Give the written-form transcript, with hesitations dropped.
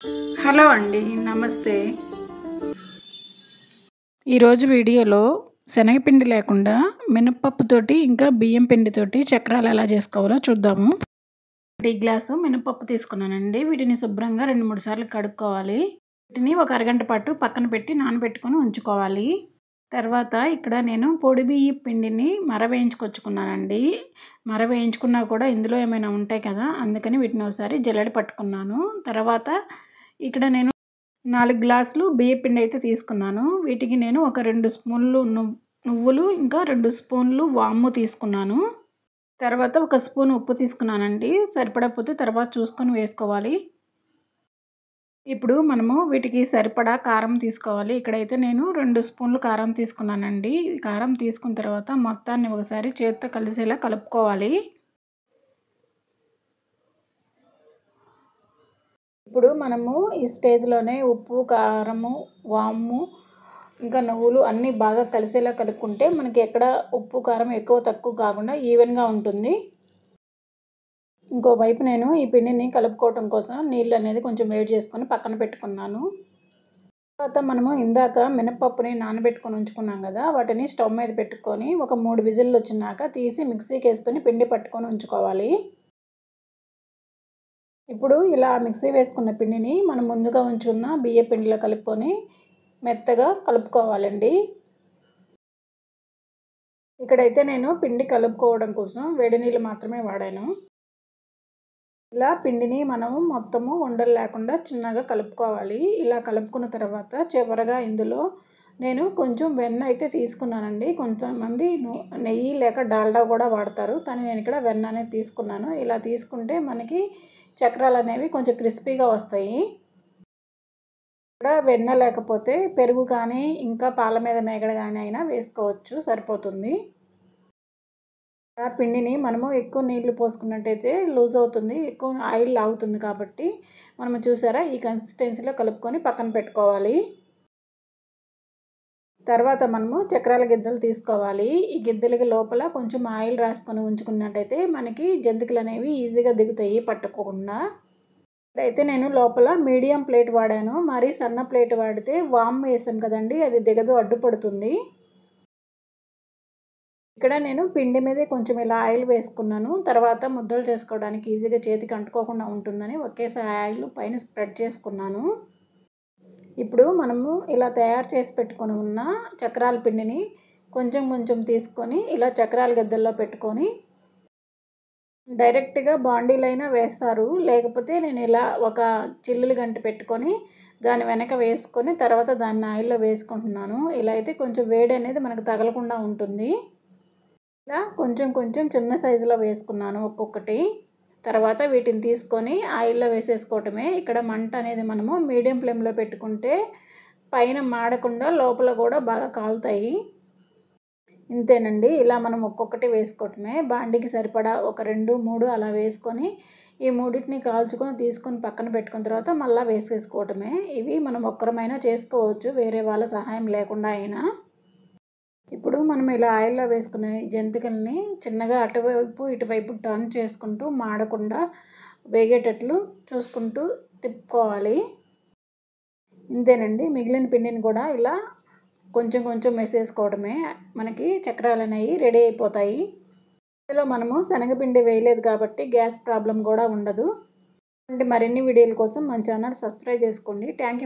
Hello అండి, నమస్తే. ఈరోజు వీడియోలో శనగపిండి లేకుండా మినపప్పుతోటి ఇంకా బియ్యం పిండితోటి చక్రాలు ఎలా చేసుకోవాలో చూద్దాము. టీ గ్లాసు మినపప్పు తీసుకున్నానండి. వీటిని శుభ్రంగా 2-3 సార్లు కడుక్కోవాలి. వీటిని ఒక అరగంట పాటు పక్కన పెట్టి నానబెట్టుకొని ఉంచుకోవాలి. తర్వాత ఇక్కడ నేను పొడి బియ్యం పిండిని వేయించుకొచ్చుకున్నానండి. వేయించుకున్నా కూడా ఇందులో ఏమైనా ఉంటాయి కదా, అందుకని వీటిని ఒకసారి జల్లెడ పట్టుకున్నాను. తర్వాత ఇక్కడ నేను 4 గ్లాసులు బియ్యపిండి అయితే తీసుకున్నాను. వీటికి నేను ఒక 2 స్పూన్లు నువ్వులు ఇంకా 2 స్పూన్లు వాము తీసుకున్నాను. తర్వాత ఒక స్పూన్ ఉప్పు తీసుకున్నానండి. సరిపడకపోతే తర్వాత చూసుకొని వేసుకోవాలి. ఇప్పుడు మనము వీటికి సరిపడా కారం తీసుకోవాలి. ఇక్కడైతే నేను 2 స్పూన్లు కారం తీసుకున్నానండి. కారం తీసుకున్న తర్వాత మొత్తాన్ని ఒకసారి చేత్తో కలిసేలా కలుపుకోవాలి. ఇప్పుడు మనము ఈ స్టేజ్‌లోనే ఉప్పు, కారము, వాము ఇంకా నువ్వులు అన్నీ బాగా కలిసేలా కలుపుకుంటే మనకి ఎక్కడ ఉప్పు, కారం ఎక్కువ తక్కువ కాకుండా ఈవెన్‌గా ఉంటుంది. ఇంకో వైపు నేను ఈ పిండిని కలుపుకోవడం కోసం నీళ్ళు అనేది కొంచెం వేడి చేసుకొని పక్కన పెట్టుకున్నాను. తర్వాత మనము ఇందాక మినపప్పుని నానబెట్టుకొని ఉంచుకున్నాం కదా, వాటిని స్టవ్ మీద పెట్టుకొని ఒక 3 విజిల్లు వచ్చినాక తీసి మిక్సీకి వేసుకొని పిండి పట్టుకొని ఉంచుకోవాలి. ఇప్పుడు ఇలా మిక్సీ వేసుకున్న పిండిని మనం ముందుగా ఉంచుకున్న బియ్య పిండిలో కలుపుకొని మెత్తగా కలుపుకోవాలండి. ఇక్కడైతే నేను పిండి కలుపుకోవడం కోసం వేడి నీళ్ళు మాత్రమే వాడాను. ఇలా పిండిని మనము మొత్తము ఉండలు లేకుండా చిన్నగా కలుపుకోవాలి. ఇలా కలుపుకున్న తర్వాత చివరగా ఇందులో నేను కొంచెం వెన్న అయితే తీసుకున్నానండి. కొంతమంది నెయ్యి లేక డాల్డా కూడా వాడతారు, కానీ నేను ఇక్కడ వెన్న అనేది తీసుకున్నాను. ఇలా తీసుకుంటే మనకి చక్రాలు అనేవి కొంచెం క్రిస్పీగా వస్తాయి. ఇక్కడ వెన్న లేకపోతే పెరుగు కానీ ఇంకా పాల మీద మేగడ కానీ అయినా వేసుకోవచ్చు, సరిపోతుంది. ఆ పిండిని మనము ఎక్కువ నీళ్లు పోసుకున్నట్టయితే లూజ్ అవుతుంది, ఎక్కువ ఆయిల్ లాగుతుంది. కాబట్టి మనము చూసారా ఈ కన్సిస్టెన్సీలో కలుపుకొని పక్కన పెట్టుకోవాలి. తర్వాత మనము చక్రాల గిద్దలు తీసుకోవాలి. ఈ గిద్దలకి లోపల కొంచెం ఆయిల్ రాసుకొని ఉంచుకున్నట్టయితే మనకి జంతికలు అనేవి ఈజీగా దిగుతాయి పట్టుకోకుండా. ఇక్కడైతే నేను లోపల మీడియం ప్లేట్ వాడాను. మరీ సన్న ప్లేట్ వాడితే వామ్ వేసాం కదండి, అది దిగదు, అడ్డుపడుతుంది. ఇక్కడ నేను పిండి మీదే కొంచెం ఇలా ఆయిల్ వేసుకున్నాను. తర్వాత ముద్దలు చేసుకోవడానికి ఈజీగా చేతికి అంటుకోకుండా ఉంటుందని ఒకేసారి ఆయిల్ పైన స్ప్రెడ్ చేసుకున్నాను. ఇప్పుడు మనము ఇలా తయారు చేసి పెట్టుకొని ఉన్న చక్రాల పిండిని కొంచెం కొంచెం తీసుకొని ఇలా చక్రాల గద్దెల్లో పెట్టుకొని డైరెక్ట్‌గా బాండీలైనా వేస్తారు. లేకపోతే నేను ఇలా ఒక చిల్లులు గంట పెట్టుకొని దాని వెనక వేసుకొని తర్వాత దాన్ని ఆయిల్‌లో వేసుకుంటున్నాను. ఇలా అయితే కొంచెం వేడి అనేది మనకు తగలకుండా ఉంటుంది. ఇలా కొంచెం కొంచెం చిన్న సైజులో వేసుకున్నాను ఒక్కొక్కటి. తర్వాత వీటిని తీసుకొని ఆయిల్‌లో వేసేసుకోవటమే. ఇక్కడ మంట అనేది మనము మీడియం ఫ్లేమ్‌లో పెట్టుకుంటే పైన మాడకుండా లోపల కూడా బాగా కాలుతాయి. ఇంతేనండి, ఇలా మనం ఒక్కొక్కటి వేసుకోవటమే. బాండీకి సరిపడా ఒక 2, 3 అలా వేసుకొని ఈ మూడిటిని కాల్చుకొని తీసుకొని పక్కన పెట్టుకున్న తర్వాత మళ్ళీ వేసేసుకోవటమే. ఇవి మనం ఒక్కరమైనా చేసుకోవచ్చు, వేరే వాళ్ళ సహాయం లేకుండా అయినా. ఇప్పుడు మనం ఇలా ఆయిల్‌లో వేసుకునే జంతికల్ని చిన్నగా అటువైపు ఇటువైపు టర్న్ చేసుకుంటూ మాడకుండా వేగేటట్లు చూసుకుంటూ తిప్పుకోవాలి. ఇంతేనండి, మిగిలిన పిండిని కూడా ఇలా కొంచెం కొంచెం వేసేసుకోవడమే. మనకి చక్రాలు అనేవి రెడీ అయిపోతాయి. ఇందులో మనము శనగపిండి వేయలేదు కాబట్టి గ్యాస్ ప్రాబ్లం కూడా ఉండదు. మరిన్ని వీడియోల కోసం మన ఛానల్ సబ్స్క్రైబ్ చేసుకోండి. Thank you.